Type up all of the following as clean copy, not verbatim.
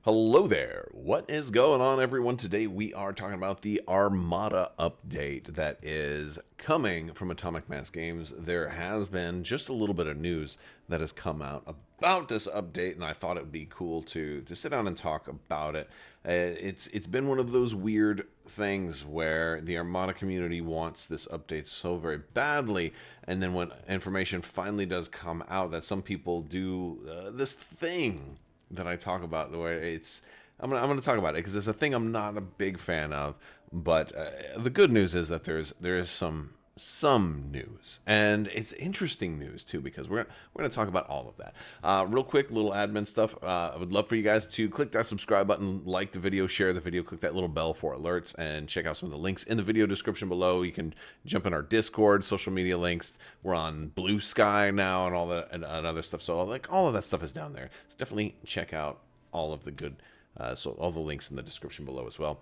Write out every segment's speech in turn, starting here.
Hello there. What is going on, everyone? Today we are talking about the Armada update that is coming from Atomic Mass Games. There has been just a little bit of news that has come out about this update, and I thought it would be cool to sit down and talk about it. It's been one of those weird things where the Armada community wants this update so very badly, and then when information finally does come out that some people do this thing that I talk about, the way I'm gonna talk about it because it's a thing I'm not a big fan of. But the good news is that there is some news, and it's interesting news too, because we're gonna talk about all of that. Real quick, little admin stuff. I would love for you guys to click that subscribe button, like the video, share the video, click that little bell for alerts, and check out some of the links in the video description below. You can jump in our Discord, social media links. We're on Blue Sky now, and all that and other stuff. So like all of that stuff is down there. So definitely check out all of the good. So all the links in the description below as well.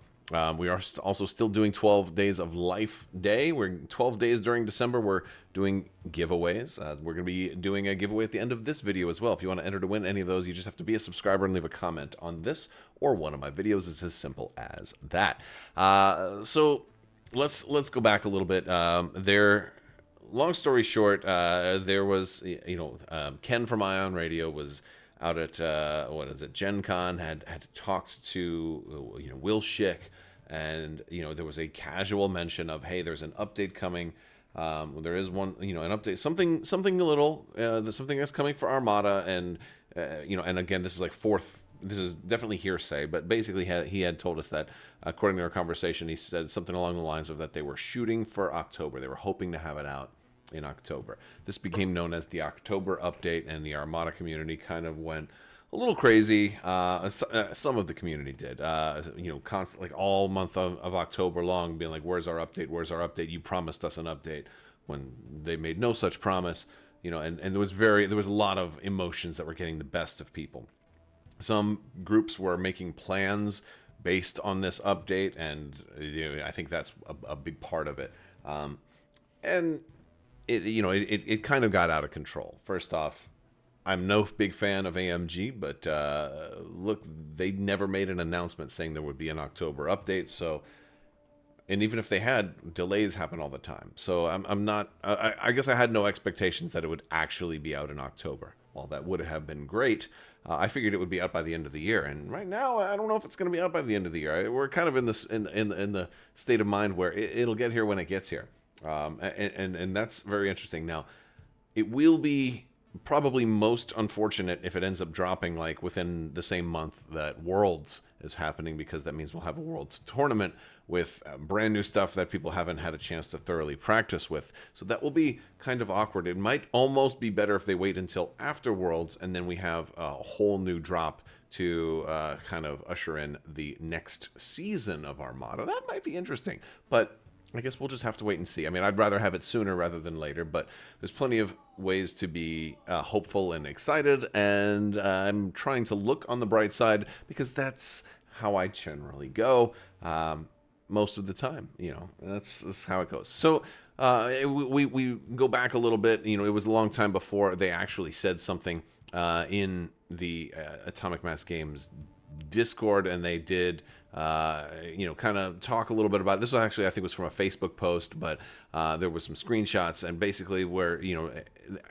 We are also still doing 12 Days of Life Day. We're 12 days during December. We're doing giveaways. We're going to be doing a giveaway at the end of this video as well. If you want to enter to win any of those, you just have to be a subscriber and leave a comment on this or one of my videos. It's as simple as that. So let's go back a little bit. Long story short, there was Ken from Ion Radio was out at Gen Con, had talked to Will Schick, and there was a casual mention of, hey, there's an update coming. There is one, an update, something a little, there's something that's coming for Armada, and and again, this is definitely hearsay, but basically he had told us that, according to our conversation, he said something along the lines of that they were shooting for October. They were hoping to have it out in October. This became known as the October update, and the Armada community kind of went a little crazy. Some of the community did, constantly, like all month of October long, being like, "Where's our update? Where's our update? You promised us an update," when they made no such promise. And there was a lot of emotions that were getting the best of people. Some groups were making plans based on this update, and I think that's a big part of it. And it kind of got out of control. First off, I'm no big fan of AMG, but look, they never made an announcement saying there would be an October update. So, and even if they had, delays happen all the time. So I'm not. I guess I had no expectations that it would actually be out in October. Well, that would have been great. I figured it would be out by the end of the year, and right now I don't know if it's going to be out by the end of the year. We're kind of in this in the state of mind where it'll get here when it gets here. And that's very interesting. Now, it will be probably most unfortunate if it ends up dropping like within the same month that Worlds is happening, because that means we'll have a Worlds tournament with brand new stuff that people haven't had a chance to thoroughly practice with. So that will be kind of awkward. It might almost be better if they wait until after Worlds, and then we have a whole new drop to kind of usher in the next season of Armada. That might be interesting, but I guess we'll just have to wait and see. I mean, I'd rather have it sooner rather than later, but there's plenty of ways to be hopeful and excited, and I'm trying to look on the bright side because that's how I generally go most of the time. That's how it goes. So we go back a little bit. It was a long time before they actually said something in the Atomic Mass Games Discord, and they did kind of talk a little bit about it. This was actually, I think, was from a Facebook post, but there was some screenshots, and basically where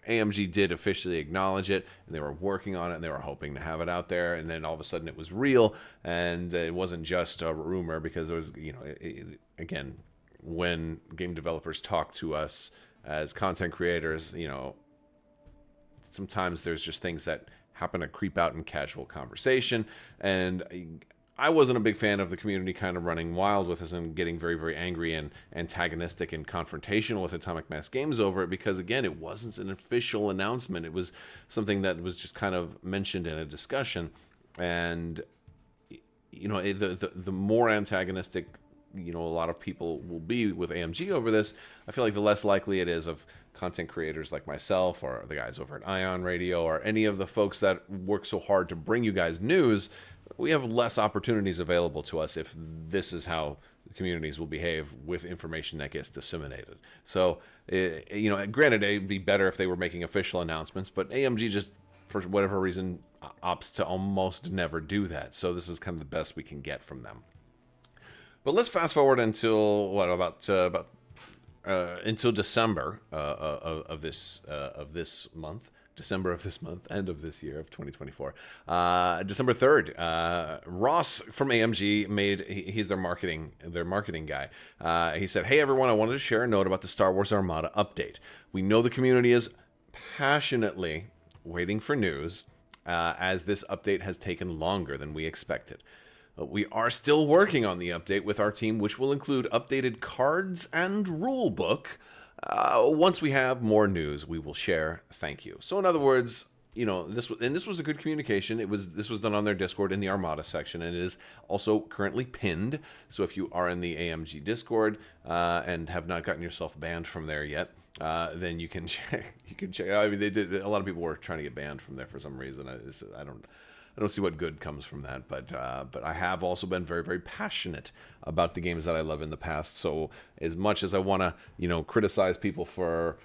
AMG did officially acknowledge it, and they were working on it, and they were hoping to have it out there, and then all of a sudden it was real, and it wasn't just a rumor, because there was again, when game developers talk to us as content creators, sometimes there's just things that happen to creep out in casual conversation, and I wasn't a big fan of the community kind of running wild with us and getting very, very angry and antagonistic and confrontational with Atomic Mass Games over it, because, again, it wasn't an official announcement. It was something that was just kind of mentioned in a discussion, and the more antagonistic a lot of people will be with AMG over this, I feel like the less likely it is of content creators like myself or the guys over at Ion Radio or any of the folks that work so hard to bring you guys news. We have less opportunities available to us if this is how the communities will behave with information that gets disseminated. So, granted, it'd be better if they were making official announcements, but AMG just for whatever reason, opts to almost never do that. So this is kind of the best we can get from them. But let's fast forward until what about until December of this month. December of this month, end of this year of 2024. December 3rd, Ross from AMG he's their marketing guy. He said, "Hey everyone, I wanted to share a note about the Star Wars Armada update. We know the community is passionately waiting for news, as this update has taken longer than we expected. We are still working on the update with our team, which will include updated cards and rulebook. Once we have more news, we will share. Thank you." So in other words, this was a good communication. This was done on their Discord in the Armada section, and it is also currently pinned. So if you are in the AMG Discord and have not gotten yourself banned from there yet, then you can check. You can check. I mean, they did. A lot of people were trying to get banned from there for some reason. I don't see what good comes from that, but I have also been very, very passionate about the games that I love in the past. So as much as I want to, criticize people for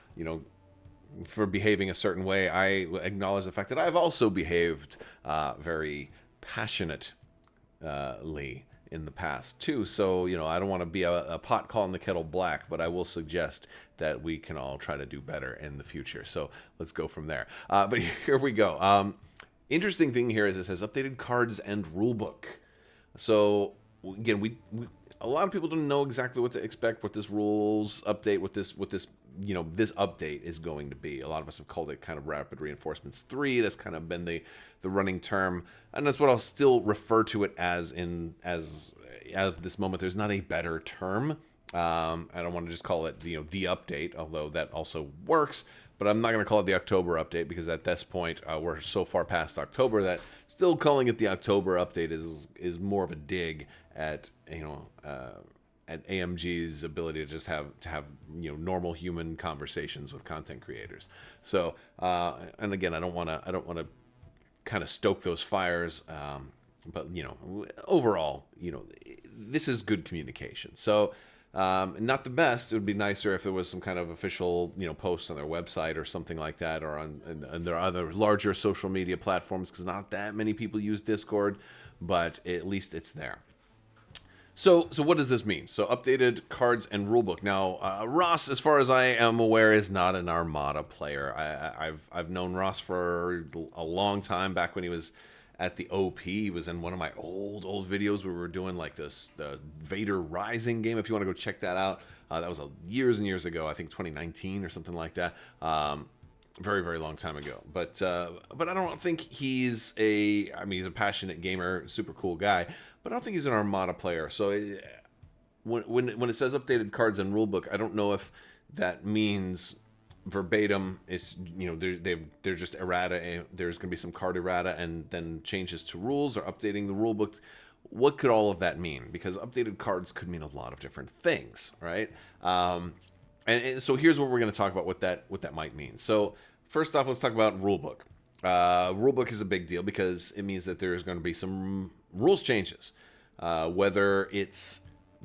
behaving a certain way, I acknowledge the fact that I've also behaved very passionately in the past too. So I don't want to be a pot calling the kettle black, but I will suggest that we can all try to do better in the future. So let's go from there. But here we go. Interesting thing here is it says updated cards and rulebook. So again, we a lot of people don't know exactly what to expect, what this rules update, what this this update is going to be. A lot of us have called it kind of Rapid Reinforcements 3. That's kind of been the running term, and that's what I'll still refer to it as of this moment. There's not a better term. I don't want to just call it the update, although that also works. But I'm not going to call it the October update, because at this point we're so far past October that still calling it the October update is more of a dig at at AMG's ability to just have normal human conversations with content creators. So and again, I don't want to kind of stoke those fires, but overall, this is good communication. So. Not the best. It would be nicer if there was some kind of official, post on their website or something like that, or on their other larger social media platforms, because not that many people use Discord, but at least it's there. So what does this mean? So updated cards and rulebook. Now, Ross, as far as I am aware, is not an Armada player. I've known Ross for a long time, back when he was at the OP. He was in one of my old videos where we were doing like the Vader Rising game. If you want to go check that out, that was years and years ago. I think 2019 or something like that. Very, very long time ago. But I don't think he's he's a passionate gamer, super cool guy. But I don't think he's an Armada player. So when it says updated cards and rulebook, I don't know if that means verbatim it's they're just errata. There's going to be some card errata and then changes to rules, or updating the rulebook. What could all of that mean? Because updated cards could mean a lot of different things, right? And so here's what we're going to talk about, what that might mean. So first off, let's talk about rulebook. Rulebook is a big deal because it means that there's going to be some rules changes, whether it's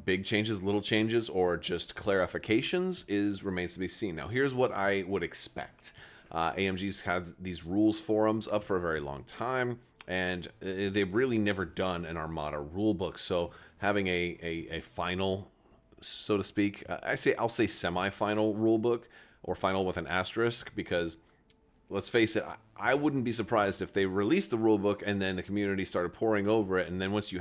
big changes, little changes, or just clarifications remains to be seen. Now, here's what I would expect. AMG's had these rules forums up for a very long time, and they've really never done an Armada rulebook. So having a final, so to speak, I'll say semi-final rulebook, or final with an asterisk, because let's face it, I wouldn't be surprised if they released the rulebook and then the community started pouring over it, and then once you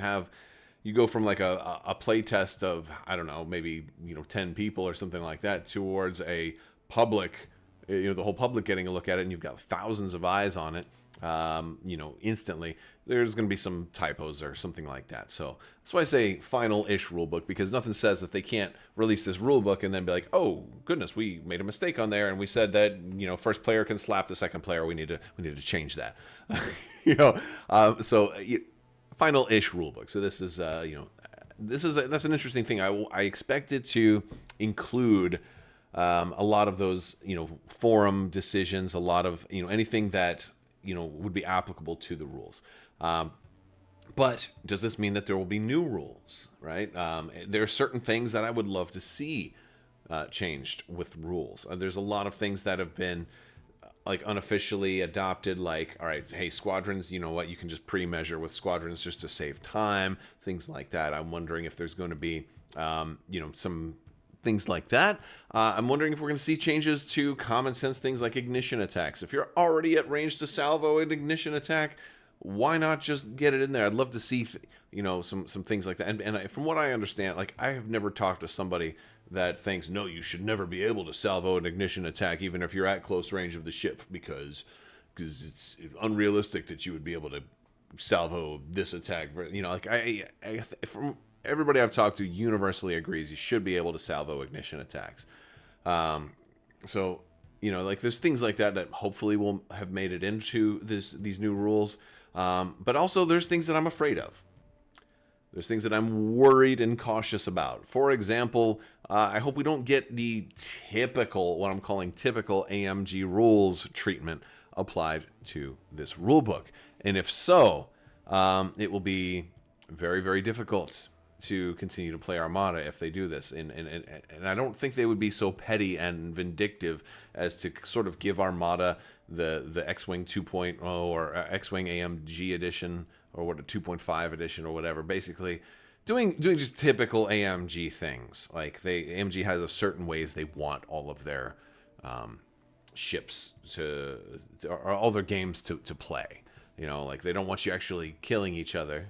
go from like a play test of, I don't know, maybe 10 people or something like that, towards a public, the whole public getting a look at it, and you've got thousands of eyes on it, instantly. There's going to be some typos or something like that. So that's why I say final-ish rulebook, because nothing says that they can't release this rulebook and then be like, oh goodness, we made a mistake on there, and we said that first player can slap the second player. We need to change that. Final-ish rulebook. So this is that's an interesting thing. I expect it to include a lot of those forum decisions, a lot of anything that would be applicable to the rules. But does this mean that there will be new rules, right? There are certain things that I would love to see changed with rules. There's a lot of things that have been like unofficially adopted, like, all right, hey, squadrons, you know what, you can just pre-measure with squadrons just to save time, things like that. I'm wondering if there's going to be some things like that. I'm wondering if we're going to see changes to common sense things like ignition attacks. If you're already at range to salvo an ignition attack, why not just get it in there? I'd love to see, some things like that. And from what I understand, like, I have never talked to somebody that thinks, no, you should never be able to salvo an ignition attack even if you're at close range of the ship, because it's unrealistic that you would be able to salvo this attack. Like, from everybody I've talked to universally agrees you should be able to salvo ignition attacks. So, like, there's things like that hopefully will have made it into these new rules. But also there's things that I'm afraid of. There's things that I'm worried and cautious about. For example, I hope we don't get the typical, what I'm calling typical AMG rules treatment applied to this rulebook. And if so, it will be very, very difficult to continue to play Armada if they do this. And I don't think they would be so petty and vindictive as to sort of give Armada the X-Wing 2.0 or X-Wing AMG edition, or what, a 2.5 edition or whatever. Basically, doing just typical AMG things. Like, AMG has a certain ways they want all of their ships or all their games to play. Like, they don't want you actually killing each other.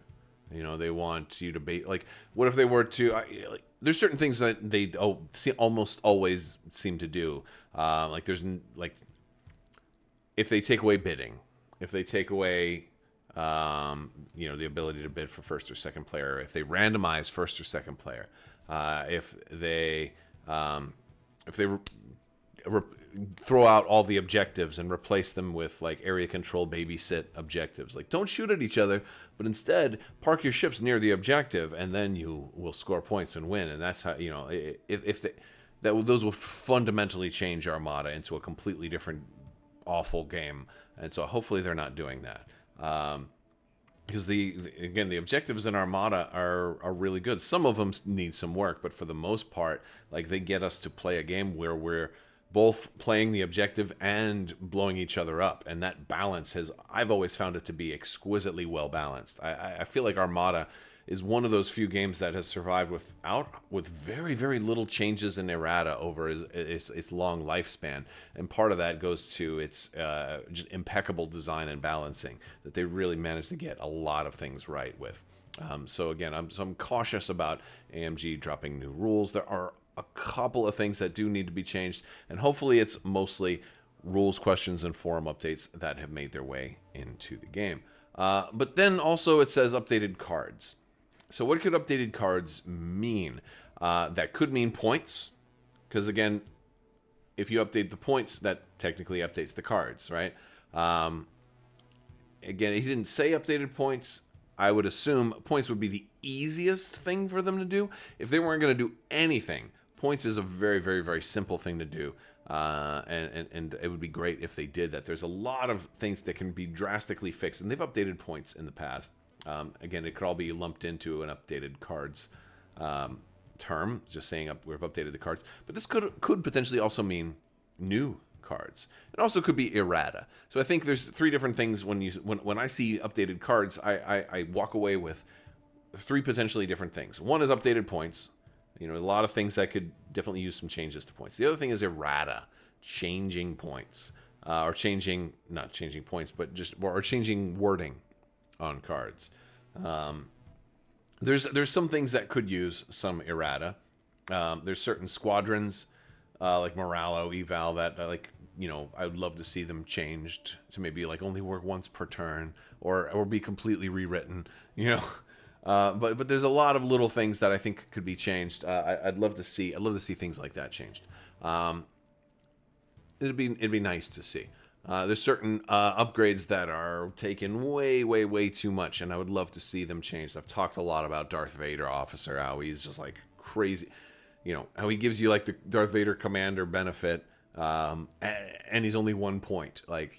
They want you to be like, what if they were to? There's certain things that they almost always seem to do. Like, if they take away bidding, if they take away the ability to bid for first or second player, if they randomize first or second player, if they throw out all the objectives and replace them with, like, area control babysit objectives. Like, don't shoot at each other, but instead park your ships near the objective, and then you will score points and win. And that's how, those will fundamentally change Armada into a completely different awful game. And so hopefully they're not doing that. Because the objectives in Armada are really good. Some of them need some work, but for the most part, like, they get us to play a game where we're both playing the objective and blowing each other up, and that balance I've always found it to be exquisitely well balanced. I feel like Armada is one of those few games that has survived with very, very little changes in errata over its long lifespan, and part of that goes to its just impeccable design and balancing, that they really managed to get a lot of things right with. So again, I'm cautious about AMG dropping new rules. There are a couple of things that do need to be changed, and hopefully it's mostly rules questions and forum updates that have made their way into the game. But then also it says updated cards. So what could updated cards mean? That could mean points, because again, if you update the points, that technically updates the cards, right? Again, he didn't say updated points. I would assume points would be the easiest thing for them to do. If they weren't going to do anything, points is a very, very, very simple thing to do. And it would be great if they did that. There's a lot of things that can be drastically fixed, and they've updated points in the past. Again, it could all be lumped into an updated cards term, just saying we've updated the cards. But this could potentially also mean new cards. It also could be errata. So I think there's three different things when I see updated cards, I walk away with three potentially different things. One is updated points. A lot of things that could definitely use some changes to points. The other thing is errata, changing points, or not changing points, but or changing wording on cards. There's some things that could use some errata. There's certain squadrons, like Moralo, Eval, that I would love to see them changed to maybe like only work once per turn, or be completely rewritten. But there's a lot of little things that I think could be changed. I'd love to see things like that changed. It'd be nice to see. There's certain upgrades that are taking way, way, way too much, and I would love to see them changed. I've talked a lot about Darth Vader officer, how he's just like crazy, how he gives you like the Darth Vader commander benefit, and he's only 1 point, like,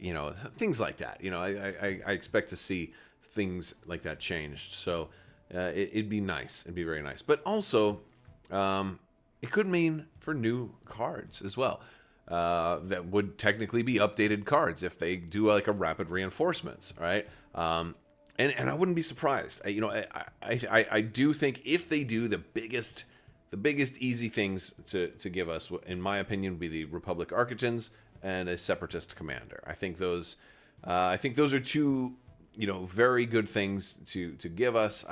things like that. I expect to see things like that changed. So it'd be nice. It'd be very nice. But also, it could mean for new cards as well. that would technically be updated cards if they do like a rapid reinforcements, right? And I wouldn't be surprised. I do think if they do the biggest easy things to give us, in my opinion, would be the Republic Architans and a Separatist Commander. I think those are two very good things to give us.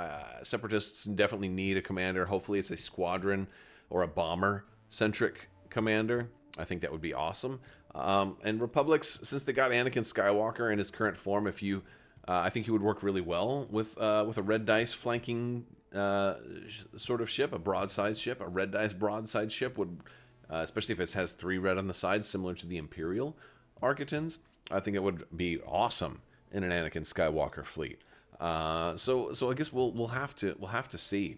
Separatists definitely need a commander. Hopefully, it's a squadron or a bomber centric commander. I think that would be awesome. And Republics, since they got Anakin Skywalker in his current form, I think he would work really well with a red dice flanking sort of ship, a broadside ship. A red dice broadside ship would, especially if it has 3 red on the side, similar to the Imperial Architans. I think it would be awesome in an Anakin Skywalker fleet. So I guess we'll have to see.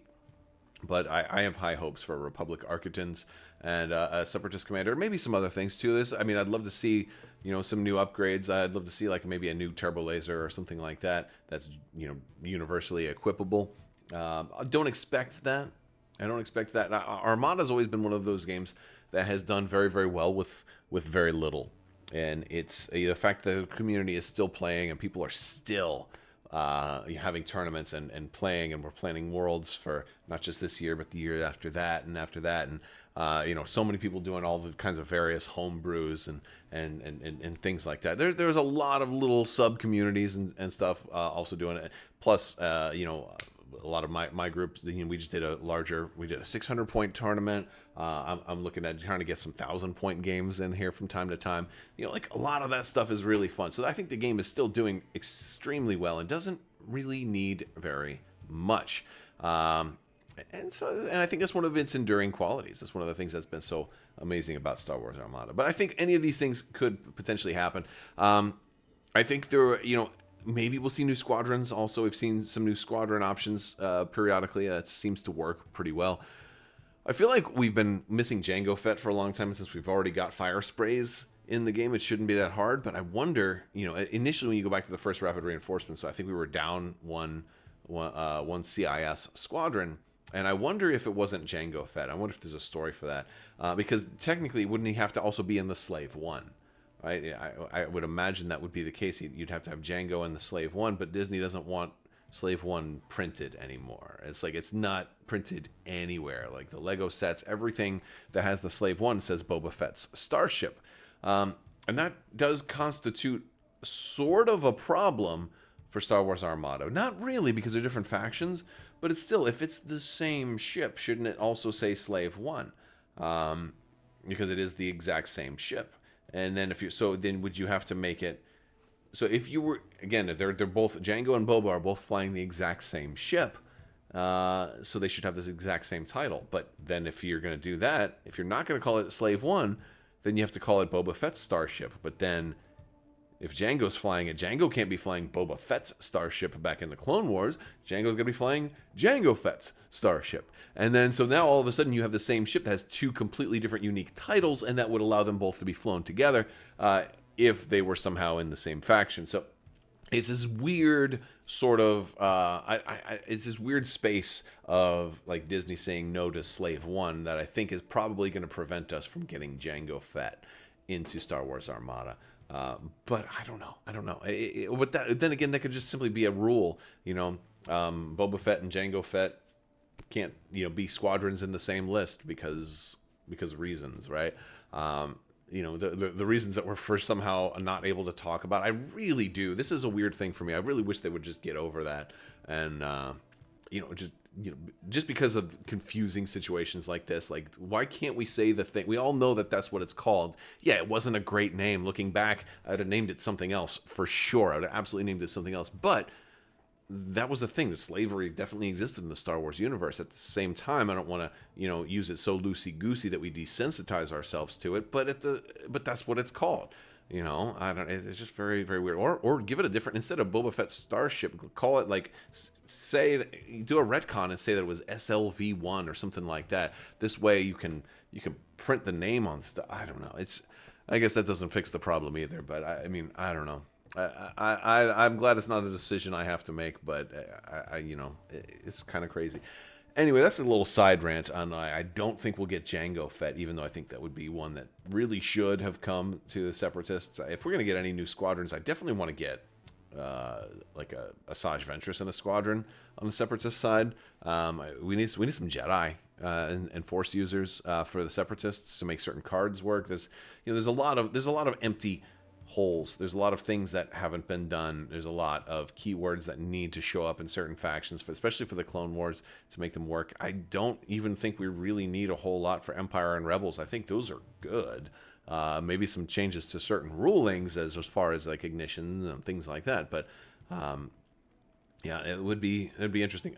But I have high hopes for Republic Architans and a Separatist Commander. Maybe some other things too. I'd love to see some new upgrades. I'd love to see like maybe a new turbo laser or something like that. That's universally equipable. I don't expect that. Armada's always been one of those games that has done very, very well with very little. And it's the fact that the community is still playing and people are still having tournaments and playing, and we're planning worlds for not just this year but the year after that, and so many people doing all the kinds of various home brews and things like that. There's a lot of little sub communities and stuff also doing it. Plus, a lot of my group, we just did a 600 point tournament. I'm looking at trying to get some 1,000-point games in here from time to time. Like a lot of that stuff is really fun. So I think the game is still doing extremely well and doesn't really need very much. And I think that's one of its enduring qualities. That's one of the things that's been so amazing about Star Wars Armada. But I think any of these things could potentially happen. I think maybe we'll see new squadrons. Also, we've seen some new squadron options periodically. That seems to work pretty well. I feel like we've been missing Jango Fett for a long time, since we've already got fire sprays in the game. It shouldn't be that hard, but I wonder, initially when you go back to the first rapid reinforcement, so I think we were down one CIS squadron, and I wonder if it wasn't Jango Fett. I wonder if there's a story for that, because technically, wouldn't he have to also be in the Slave 1? Right? I would imagine that would be the case. You'd have to have Jango and the Slave 1, but Disney doesn't want Slave 1 printed anymore. It's like it's not printed anywhere. Like the Lego sets, everything that has the Slave 1 says Boba Fett's starship. And that does constitute sort of a problem for Star Wars Armada. Not really, because they're different factions, but it's still, if it's the same ship, shouldn't it also say Slave 1? Because it is the exact same ship. And then then would you have to make it so if you were, again, they're both, Jango and Boba are both flying the exact same ship, so they should have this exact same title. But then if you're going to do that, if you're not going to call it Slave 1, then you have to call it Boba Fett's starship. But then if Jango's flying it, Jango can't be flying Boba Fett's starship back in the Clone Wars. Jango's going to be flying Jango Fett's starship. And then, so now all of a sudden you have the same ship that has 2 completely different unique titles, and that would allow them both to be flown together if they were somehow in the same faction. So it's this weird sort of, it's this weird space of like Disney saying no to Slave 1 that I think is probably going to prevent us from getting Jango Fett into Star Wars Armada. But I don't know. Then again, that could just simply be a rule. Boba Fett and Jango Fett can't, be squadrons in the same list because reasons, right? The reasons that we're somehow not able to talk about. I really do. This is a weird thing for me. I really wish they would just get over that and, just because of confusing situations like this, like, why can't we say the thing? We all know that that's what it's called. Yeah, it wasn't a great name. Looking back, I'd have named it something else for sure. I would have absolutely named it something else. But that was the thing. That slavery definitely existed in the Star Wars universe. At the same time, I don't want to, use it so loosey-goosey that we desensitize ourselves to it. But that's what it's called. It's just very, very weird. Or give it a different, instead of Boba Fett's starship, call it like, say, do a retcon and say that it was SLV-1 or something like that. This way you can print the name on stuff. I don't know. I guess that doesn't fix the problem either. But I don't know. I'm glad it's not a decision I have to make, but it's kind of crazy. Anyway, that's a little side rant on I don't think we'll get Django Fett, even though I think that would be one that really should have come to the Separatists. If we're going to get any new squadrons, I definitely want to get like a Asajj Ventress in a squadron on the Separatist side. We need some Jedi and Force users for the Separatists to make certain cards work. There's a lot of empty holes. There's a lot of things that haven't been done. There's a lot of keywords that need to show up in certain factions, especially for the Clone Wars, to make them work. I don't even think we really need a whole lot for Empire and Rebels. I think those are good. Maybe some changes to certain rulings as far as like ignition and things like that. But yeah, it'd be interesting.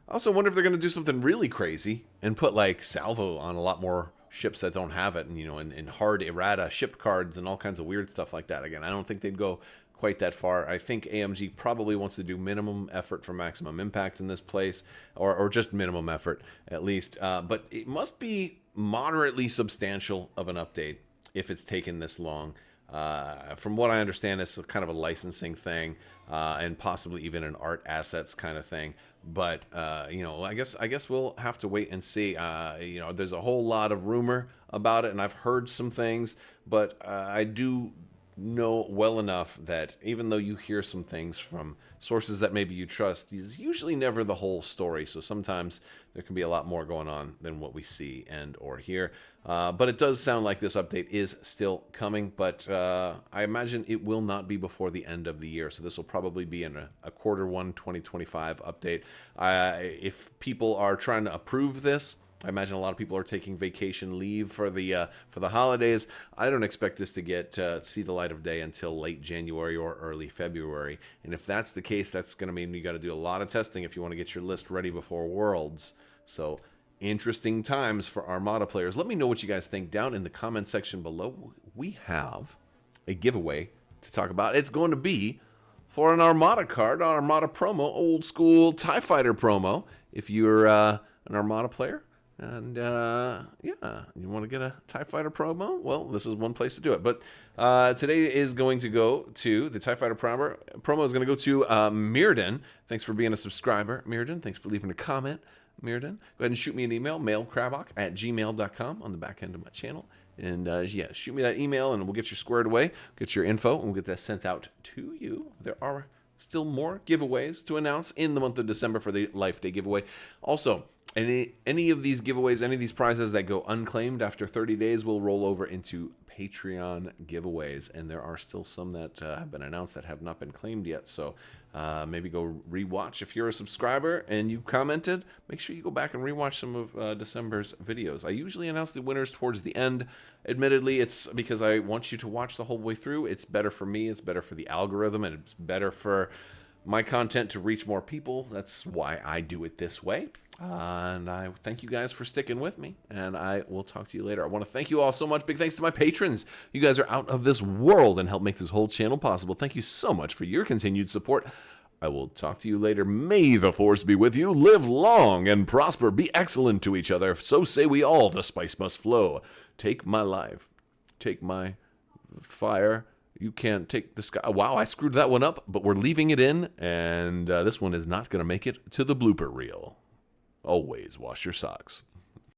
I also wonder if they're going to do something really crazy and put like salvo on a lot more ships that don't have it, and in hard errata ship cards and all kinds of weird stuff like that. Again, I don't think they'd go quite that far. I think AMG probably wants to do minimum effort for maximum impact in this place, or just minimum effort at least. But it must be moderately substantial of an update if it's taken this long. From what I understand, it's kind of a licensing thing, and possibly even an art assets kind of thing. But I guess we'll have to wait and see. There's a whole lot of rumor about it, and I've heard some things, but I do know well enough that even though you hear some things from sources that maybe you trust, it's usually never the whole story. So sometimes there can be a lot more going on than what we see and or hear. But it does sound like this update is still coming, but I imagine it will not be before the end of the year. So this will probably be in a Q1 2025 update. If people are trying to approve this, I imagine a lot of people are taking vacation leave for the holidays. I don't expect this to get see the light of day until late January or early February. And if that's the case, that's going to mean you got to do a lot of testing if you want to get your list ready before Worlds. So interesting times for Armada players. Let me know what you guys think down in the comment section below. We have a giveaway to talk about. It's going to be for an Armada card, an Armada promo, old school TIE Fighter promo. If you're an Armada player, and you want to get a TIE Fighter promo? Well, this is one place to do it. But today is going to go to the TIE Fighter promo. Promo is going to go to Mirden. Thanks for being a subscriber, Mirden. Thanks for leaving a comment, Mirden. Go ahead and shoot me an email, mailcrabbok@gmail.com, on the back end of my channel. And shoot me that email, and we'll get you squared away, get your info, and we'll get that sent out to you. There are still more giveaways to announce in the month of December for the Life Day giveaway. Also, any of these giveaways, any of these prizes that go unclaimed after 30 days will roll over into Patreon giveaways, and there are still some that have been announced that have not been claimed yet. So maybe go rewatch. If you're a subscriber and you commented, make sure you go back and rewatch some of December's videos. I usually announce the winners towards the end. Admittedly, it's because I want you to watch the whole way through. It's better for me, it's better for the algorithm, and it's better for my content to reach more people. That's why I do it this way. And I thank you guys for sticking with me, and I will talk to you later. I want to thank you all so much. Big thanks to my patrons. You guys are out of this world and help make this whole channel possible. Thank you so much for your continued support. I will talk to you later. May the Force be with you. Live long and prosper. Be excellent to each other. So say we all. The spice must flow. Take my life. Take my fire. You can't take the sky. Wow, I screwed that one up, but we're leaving it in, and this one is not going to make it to the blooper reel. Always wash your socks.